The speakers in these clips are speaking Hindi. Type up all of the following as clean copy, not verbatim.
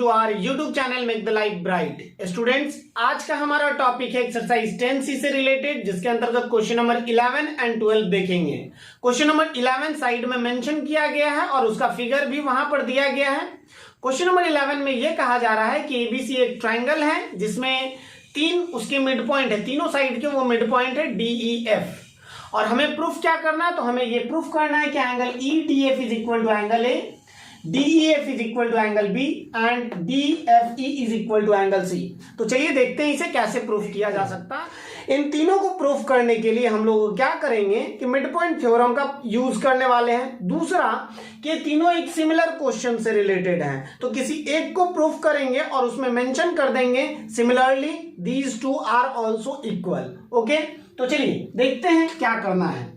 To our YouTube channel make the life bright. Students, आज का हमारा टॉपिक है एक्सरसाइज 10C से रिलेटेड, जिसके अंतर्गत क्वेश्चन नंबर 11 एंड 12 देखेंगे। क्वेश्चन नंबर 11 साइड में मेंशन किया गया है और उसका फिगर भी वहां पर दिया गया है। क्वेश्चन नंबर 11 में यह कहा जा रहा है कि एबीसी एक ट्राइंगल है जिसमें तीन उसके मिड पॉइंट है, तीनों साइड के वो मिड पॉइंट है DEF, और हमें प्रूफ क्या करना है, तो हमें ये प्रूफ करना है कि angle EDF is equal to angle A, DEF is equal to angle B and DFE is equal to angle C. तो चलिए देखते हैं इसे कैसे प्रूफ किया जा सकता है। इन तीनों को प्रूफ करने के लिए हम लोग क्या करेंगे कि मिड पॉइंट थ्योरम का यूज करने वाले हैं। दूसरा कि तीनों एक सिमिलर क्वेश्चन से रिलेटेड हैं, तो किसी एक को प्रूफ करेंगे और उसमें मेंशन कर देंगे similarly these two are also equal. Okay, तो चलिए देखते हैं क्या करना है।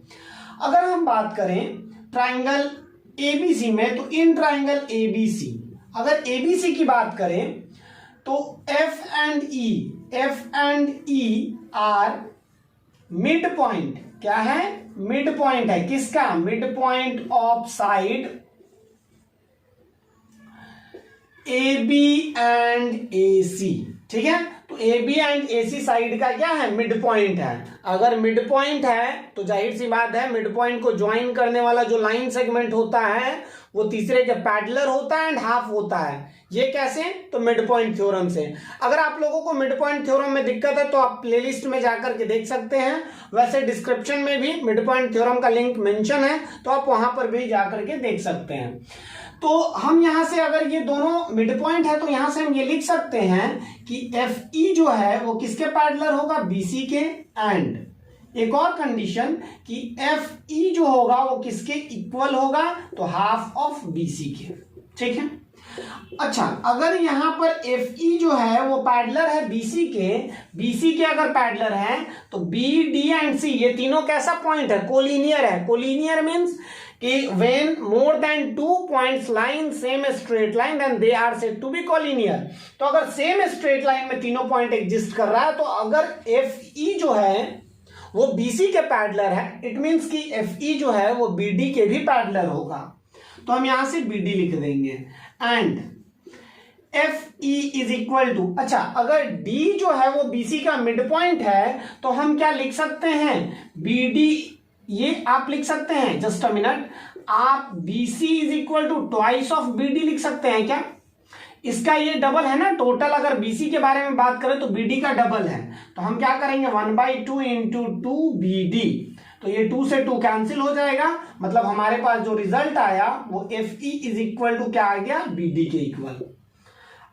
अगर हम बात करें ट्राइंगल एबीसी में, तो इन ट्राइंगल एबीसी, अगर एबीसी की बात करें तो F and E R mid point. क्या है? मिड पॉइंट है। किसका? Mid point of side AB and AC। ठीक है, तो AB एंड AC साइड का क्या है? मिड पॉइंट है। अगर मिड पॉइंट है तो जाहिर सी बात है मिड पॉइंट को ज्वाइन करने वाला जो लाइन सेगमेंट होता है वो तीसरे के पैरेलल होता है एंड हाफ होता है। ये कैसे? तो मिड पॉइंट थ्योरम से। अगर आप लोगों को मिड पॉइंट थ्योरम में दिक्कत है तो आप प्लेलिस्ट में जाकर के देख सकते हैं। वैसे डिस्क्रिप्शन में भी मिड पॉइंट थ्योरम का लिंक मेंशन है, तो आप वहां पर भी जाकर के देख सकते हैं। तो हम यहां से, अगर ये दोनों मिड पॉइंट है तो यहां से हम ये लिख सकते हैं कि FE जो है वो किसके पैरेलल होगा? BC के। एंड एक और कंडीशन कि FE जो होगा वो किसके इक्वल होगा? तो हाफ ऑफ BC के। ठीक है, अच्छा, अगर यहां पर FE जो है वो पैरेलल है BC के अगर पैरेलल है तो BD एंड C ये तीनों कैसा पॉइंट है? कोलिनियर है। कोलिनियर मींस कि when more than 2 points lie in same straight line then they are said to be collinear। तो अगर सेम स्ट्रेट लाइन में तीनों पॉइंट एग्जिस्ट कर रहा है तो अगर FE जो है वो BC के पैरेलल है, इट मींस कि FE जो है वो BD के भी पैरेलल होगा। तो हम यहां से BD लिख देंगे and FE is equal to, अच्छा, अगर D जो है वो BC का मिड पॉइंट है तो हम क्या लिख सकते हैं? BD, ये आप लिख सकते हैं, जस्ट अ मिनट, आप BC is equal to twice of BD लिख सकते हैं क्या? इसका ये डबल है ना, टोटल अगर BC के बारे में बात करें तो BD का डबल है। तो हम क्या करेंगे? 1/2 इंटू 2BD, तो ये 2 से 2 कैंसिल हो जाएगा। मतलब हमारे पास जो रिजल्ट आया वो FE इज इक्वल टू क्या आ गया? BD के इक्वल।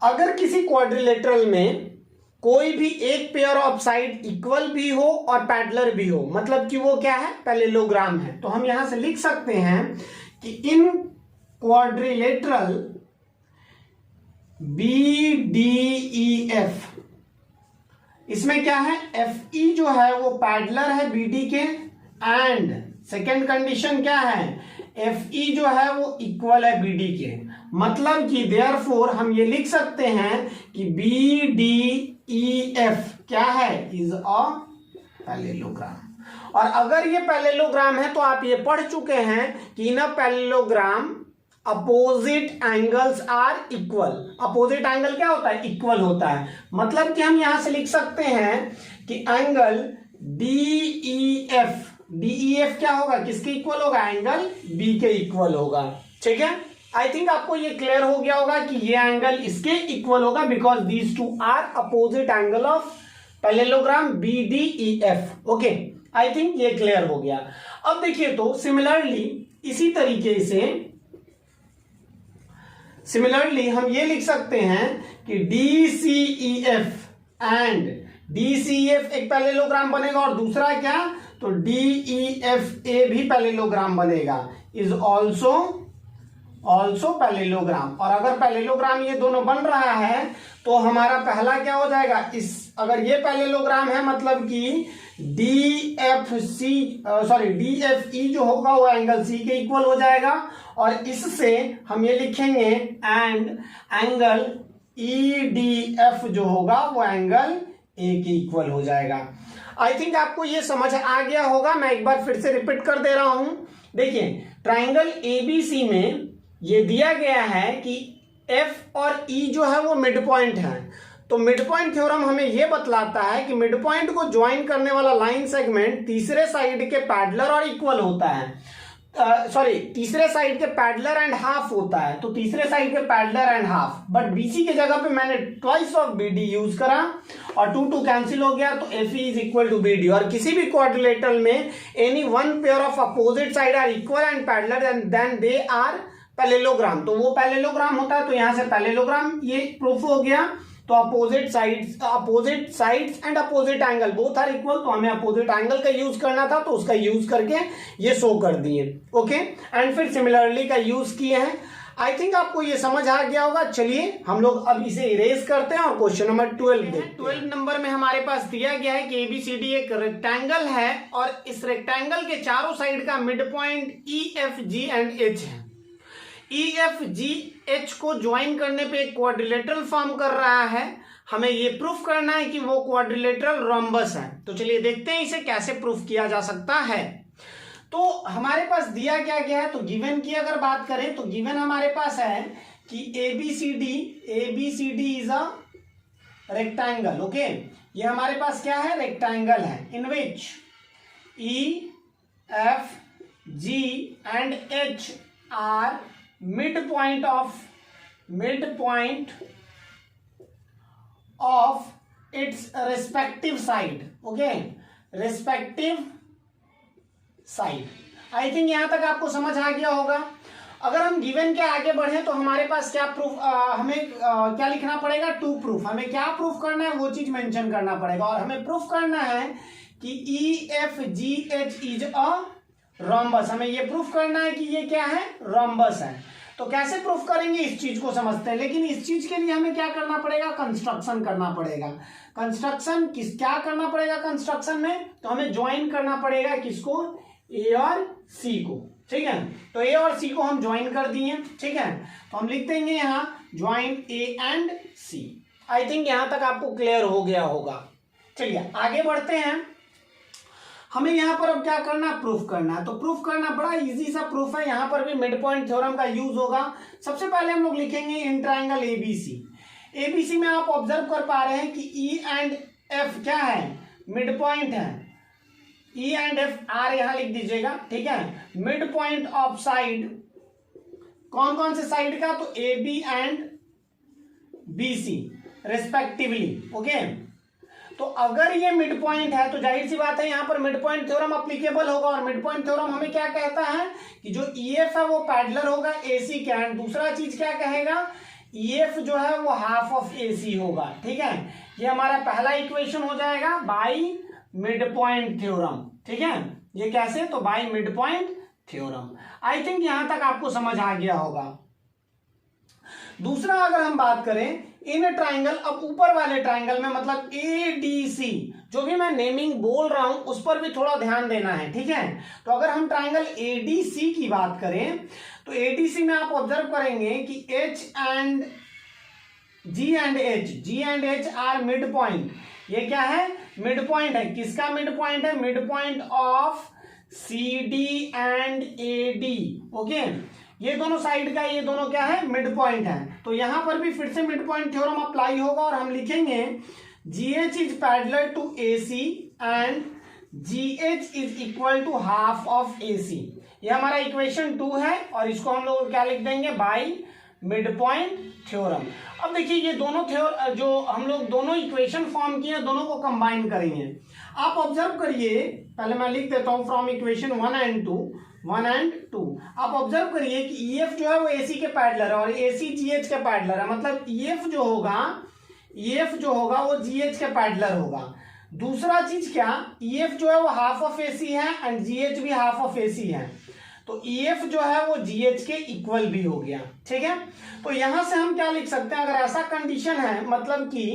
अगर किसी क्वाड्रिलेटरल में कोई भी एक पेयर ऑफ साइड इक्वल भी हो और पैरेलल भी हो, मतलब कि वो क्या है? पैरेललोग्राम है, तो हम यहां से लिख सकते हैं कि इन क्वाड्रिलेटरल BDEF, इसमें क्या है? FE जो है वो पैरेलल है BD के एंड सेकेंड कंडीशन क्या है? FE जो है वो इक्वल है BD के। मतलब कि देयरफॉर हम ये लिख सकते हैं कि BDEF क्या है? Is a parallelogram. और अगर ये पैरेललोग्राम है तो आप ये पढ़ चुके हैं कि in a parallelogram opposite angles are equal. Opposite angle क्या होता है? इक्वल होता है। मतलब कि हम यहां से लिख सकते हैं कि एंगल DEF क्या होगा? किसके इक्वल होगा? एंगल B के इक्वल होगा। ठीक है, आई थिंक आपको ये क्लियर हो गया होगा कि ये एंगल इसके इक्वल होगा because these two are opposite angle of parallelogram BDEF। Okay, I think ये क्लियर हो गया। अब देखिए, तो इसी तरीके से सिमिलरली हम ये लिख सकते हैं कि DCEF एंड DCEF एक पैरेललोग्राम बनेगा और दूसरा क्या? तो DEFA भी पैरेललोग्राम बनेगा, इज ऑल्सो पैरेललोग्राम। और अगर पैरेललोग्राम ये दोनों बन रहा है तो हमारा पहला क्या हो जाएगा? अगर ये पैरेललोग्राम है मतलब कि DFE जो होगा वो एंगल C के इक्वल हो जाएगा, और इससे हम ये लिखेंगे एंड एंगल EDF जो होगा वो एंगल A के इक्वल हो जाएगा। आई थिंक आपको ये समझ आ गया होगा। मैं एक बार फिर से रिपीट कर दे रहा हूं। देखिए, ट्राइंगल ABC में ये दिया गया है कि एफ और ई जो है वो मिड पॉइंट है। तो मिड पॉइंट थ्योरम हमें यह बतलाता है कि मिड पॉइंट को ज्वाइन करने वाला लाइन सेगमेंट तीसरे साइड के पैरेलल और इक्वल होता है, तीसरे साइड के पैरेलल एंड हाफ होता है। तो तीसरे साइड के parallel and half, but BC के जगह पे मैंने ट्वाइस ऑफ बीडी यूज करा और 2 कैंसिल हो गया, तो F is equal to BD. और किसी भी क्वाड्रिलेटरल में any one pair of opposite side are equal and parallel and then they are parallelogram. तो वो पैरेललोग्राम होता है, तो यहां से पैरेललोग्राम ये प्रूफ हो गया। तो opposite sides and opposite angle both are equal, तो हमें अपोजिट एंगल का यूज करना था, तो उसका यूज करके ये शो कर दिए। ओके, एंड फिर सिमिलरली का यूज किए हैं। आई थिंक आपको ये समझ आ गया होगा। चलिए हम लोग अब इसे इरेज करते हैं और क्वेश्चन नंबर 12 देखते हैं। 12 नंबर में हमारे पास दिया गया है कि एबीसीडी एक रेक्टेंगल है और इस रेक्टेंगल के चारों साइड का mid point E F G and H है। ई एफ जी एच को ज्वाइन करने पे एक क्वाड्रिलेटरल फॉर्म कर रहा है। हमें ये प्रूफ करना है कि वो क्वाड्रिलेटरल रोम्बस है। तो चलिए देखते हैं इसे कैसे प्रूफ किया जा सकता है। तो हमारे पास दिया क्या गया है, तो गिवन की अगर बात करें तो गिवन हमारे पास है कि ABCD is a rectangle. Okay, ये हमारे पास क्या है, रेक्टेंगल है in which E F G and H are midpoint of its respective side. Okay, respective side. I think यहां तक आपको समझ आ गया होगा। अगर हम गिवन के आगे बढ़े तो हमारे पास क्या प्रूफ, हमें क्या लिखना पड़ेगा, टू प्रूफ। हमें क्या प्रूफ करना है वो चीज मेंशन करना पड़ेगा, और हमें प्रूफ करना है कि ई F ji H is a rhombus. हमें ये प्रूफ करना है कि ये क्या है, रोम्बस है। तो कैसे प्रूफ करेंगे इस चीज को समझते हैं, लेकिन इस चीज के लिए हमें क्या करना पड़ेगा, कंस्ट्रक्शन करना पड़ेगा। कंस्ट्रक्शन क्या करना पड़ेगा कंस्ट्रक्शन में, तो हमें ज्वाइन करना पड़ेगा किसको, ए और सी को। ठीक है, तो ए और सी को हम ज्वाइन कर दिए। ठीक है, तो हम लिख देंगे यहाँ join A and C. I think यहां तक आपको क्लियर हो गया होगा। चलिए आगे बढ़ते हैं। हमें यहाँ पर अब क्या करना है, प्रूफ करना है। तो प्रूफ करना बड़ा इजी सा प्रूफ है। यहाँ पर भी मिड पॉइंट थ्योरम का यूज होगा। सबसे पहले हम लोग लिखेंगे इन ट्राइंगल एबीसी। एबीसी में आप ऑब्जर्व कर पा रहे हैं कि ई एंड एफ क्या है, मिड पॉइंट है। ई एंड एफ आर यहां लिख दीजिएगा। ठीक है, मिड पॉइंट ऑफ साइड, कौन कौन से साइड का, तो A B and B C respectively. Okay, तो अगर ये मिड पॉइंट है तो जाहिर सी बात है यहाँ पर मिड पॉइंट थ्योरम अप्लीकेबल होगा। और मिड पॉइंट थ्योरम हमें क्या कहता है कि जो ईएफ है वो पैरेलल होगा एसी के, एंड दूसरा चीज क्या कहेगा, ईएफ जो है वो हाफ ऑफ एसी होगा। ठीक है, ये हमारा पहला इक्वेशन हो जाएगा बाय मिड पॉइंट थ्योरम। ठीक है, ये कैसे, तो by mid point theorem. I think यहां तक आपको समझ आ गया होगा। दूसरा अगर हम बात करें इन ट्राइंगल, अब ऊपर वाले ट्राइंगल में मतलब एडीसी, जो भी मैं नेमिंग बोल रहा हूं उस पर भी थोड़ा ध्यान देना है। ठीक है, तो अगर हम ट्राइंगल एडीसी की बात करें तो एडीसी में आप ऑब्जर्व करेंगे कि H and G and H are mid point. ये क्या है, मिड पॉइंट है। किसका मिड पॉइंट है, mid point of C D and A D. Okay, ये दोनों साइड का ये दोनों क्या है, मिड पॉइंट है। तो यहां पर भी फिर से मिड पॉइंट थ्योरम अप्लाई होगा और हम लिखेंगे GH is parallel to AC and GH is equal to half of AC। ये हमारा इक्वेशन 2 है और इसको हम लोग क्या लिख देंगे, बाय मिड पॉइंट थ्योरम। अब देखिए ये दोनों जो हम लोग दोनों इक्वेशन फॉर्म किए दोनों को कंबाइन करेंगे। आप ऑब्जर्व करिए, पहले मैं लिख देता हूं फ्रॉम इक्वेशन 1 एंड 2। आप ऑब्जर्व करिए कि EF जो है वो AC के पैरेलल है और AC GH के पैरेलल है। मतलब EF जो होगा वो GH के पैरेलल होगा। दूसरा चीज क्या, EF जो है वो हाफ ऑफ AC है एंड GH भी हाफ ऑफ AC है। तो EF जो है वो GH के इक्वल भी हो गया। ठीक है, तो यहां से हम क्या लिख सकते हैं, अगर ऐसा कंडीशन है, मतलब कि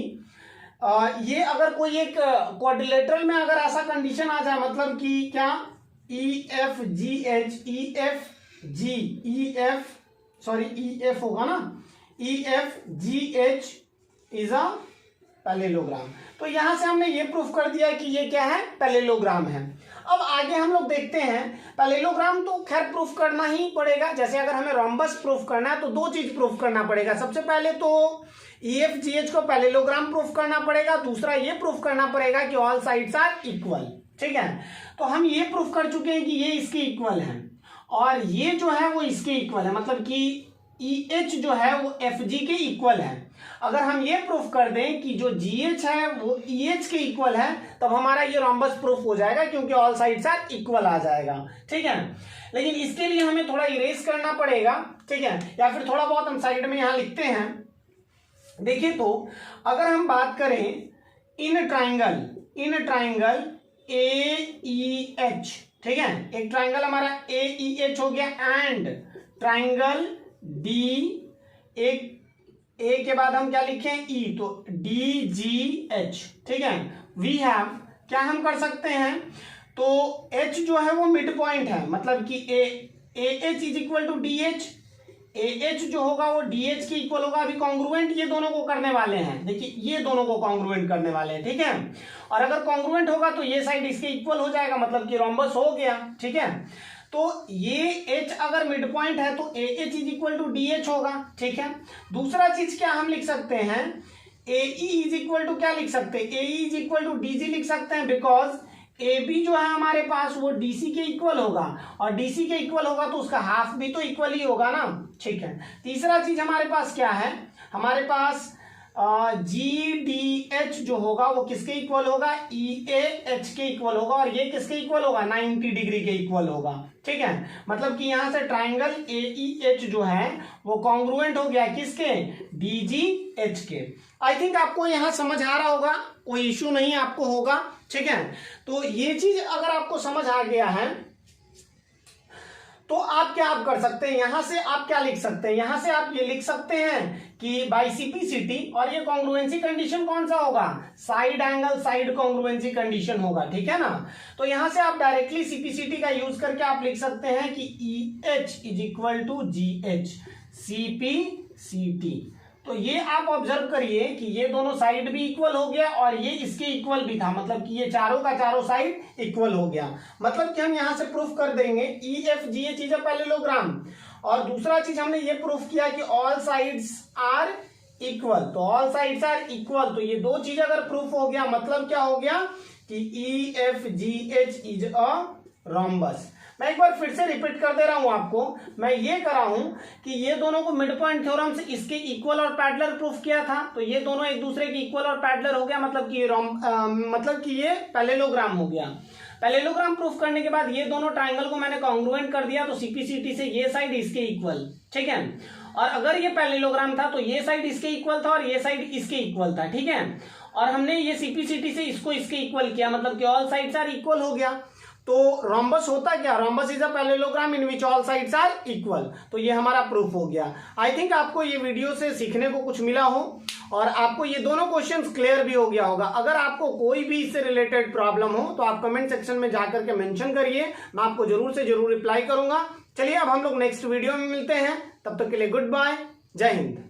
ये अगर कोई एक क्वाड्रिलेटरल में अगर ऐसा कंडीशन आ जाए, मतलब कि क्या, EF होगा ना, EF GH is a parallelogram. तो यहां से हमने ये प्रूफ कर दिया कि ये क्या है, पैरेललोग्राम है। अब आगे हम लोग देखते हैं, पैरेललोग्राम तो खैर प्रूफ करना ही पड़ेगा। जैसे अगर हमें रोम्बस प्रूफ करना है तो दो चीज प्रूफ करना पड़ेगा। सबसे पहले तो EFGH को पैरेललोग्राम प्रूफ करना पड़ेगा, दूसरा ये प्रूफ करना पड़ेगा कि ऑल साइड्स आर इक्वल। ठीक है, तो हम ये प्रूफ कर चुके हैं कि ये इसके इक्वल है और ये जो है वो इसके इक्वल है, मतलब कि EH जो है वो FG के इक्वल है। अगर हम ये प्रूफ कर दें कि जो GH है वो EH के इक्वल है, तब हमारा ये रोम्बस प्रूफ हो जाएगा, क्योंकि ऑल साइड्स आर इक्वल आ जाएगा। ठीक है, लेकिन इसके लिए हमें थोड़ा इरेज करना पड़ेगा। ठीक है, या फिर थोड़ा बहुत हम साइड में यहां लिखते हैं। देखिए, तो अगर हम बात करें इन ट्राइंगल AEH, ठीक है, एक ट्राइंगल हमारा AEH हो गया, एंड ट्राइंगल D, एक A के बाद हम क्या लिखें E, तो DGH। ठीक है, वी हैव, क्या हम कर सकते हैं, तो H जो है वो मिड पॉइंट है, मतलब कि AH is equal to DH। AH जो होगा वो DH के इक्वल होगा। अभी कॉन्ग्रुएंट ये दोनों को करने वाले हैं, देखिए ये दोनों को कॉन्ग्रुएंट करने वाले हैं। ठीक है, और अगर कॉन्ग्रुएंट होगा तो ये साइड इसके इक्वल हो जाएगा, मतलब कि रोम्बस हो गया। ठीक है, तो ये H अगर मिड पॉइंट है तो AH is equal to DH होगा। ठीक है, दूसरा चीज क्या हम लिख सकते हैं, AE इज इक्वल टू क्या लिख सकते हैं, AE is equal to DG लिख सकते हैं, बिकॉज AB जो है हमारे पास वो DC के इक्वल होगा, और DC के इक्वल होगा तो उसका हाफ भी तो इक्वल ही होगा ना। ठीक है, तीसरा चीज हमारे पास क्या है, हमारे पास GDH जो होगा वो किसके इक्वल होगा, EAH के इक्वल होगा, और ये किसके इक्वल होगा, 90 डिग्री के इक्वल होगा। ठीक है, मतलब कि यहां से ट्राइंगल AEH जो है वो कॉन्ग्रुएंट हो गया किसके, DGH के। आई थिंक आपको यहां समझ आ रहा होगा, कोई इश्यू नहीं आपको होगा। ठीक है, तो ये चीज अगर आपको समझ आ गया है तो आप क्या आप कर सकते हैं, यहां से आप क्या लिख सकते हैं, यहां से आप ये लिख सकते हैं कि बाई CPCT, और ये कॉन्ग्रुएंसी कंडीशन कौन सा होगा, side angle side congruency condition होगा। ठीक है ना, तो यहां से आप डायरेक्टली CPCT का यूज करके आप लिख सकते हैं कि EH is equal to GH CPCT। तो ये आप ऑब्जर्व करिए कि ये दोनों साइड भी इक्वल हो गया और ये इसके इक्वल भी था, मतलब कि ये चारों का चारों साइड इक्वल हो गया। मतलब कि हम यहां से प्रूफ कर देंगे EFGH इज अ पैरेललोग्राम, और दूसरा चीज हमने ये प्रूफ किया कि ऑल साइड्स आर इक्वल। तो ऑल साइड्स आर इक्वल, तो ये दो चीज अगर प्रूफ हो गया, मतलब क्या हो गया कि EFGH इज अ रोम्बस। मैं एक बार फिर से रिपीट कर दे रहा हूं आपको, मैं ये कर रहा हूं कि ये दोनों को मिड पॉइंट थ्योरम से इसके इक्वल और पैरेलल प्रूफ किया था, तो ये दोनों एक दूसरे के इक्वल और पैरेलल हो गया, मतलब कि ये पैरेललोग्राम हो गया। पैरेललोग्राम प्रूफ करने के बाद ये दोनों ट्राइंगल को मैंने कॉन्ग्रुएंट कर दिया, तो CPCT से ये साइड इसके इक्वल। ठीक है, और अगर ये पैरेललोग्राम था तो ये साइड इसके इक्वल था और ये साइड इसके इक्वल था। ठीक है, और हमने ये CPCT से इसको इसके इक्वल किया, मतलब कि ऑल साइड्स आर इक्वल हो गया। तो रोम्बस होता क्या, rhombus is a parallelogram in which all sides are equal. तो ये हमारा प्रूफ हो गया। आई थिंक आपको ये वीडियो से सीखने को कुछ मिला हो और आपको ये दोनों क्वेश्चंस क्लियर भी हो गया होगा। अगर आपको कोई भी इससे रिलेटेड प्रॉब्लम हो तो आप कमेंट सेक्शन में जाकर के मेंशन करिए, मैं आपको जरूर से जरूर रिप्लाई करूंगा। चलिए अब हम लोग नेक्स्ट वीडियो में मिलते हैं, तब तक के लिए गुड बाय, जय हिंद।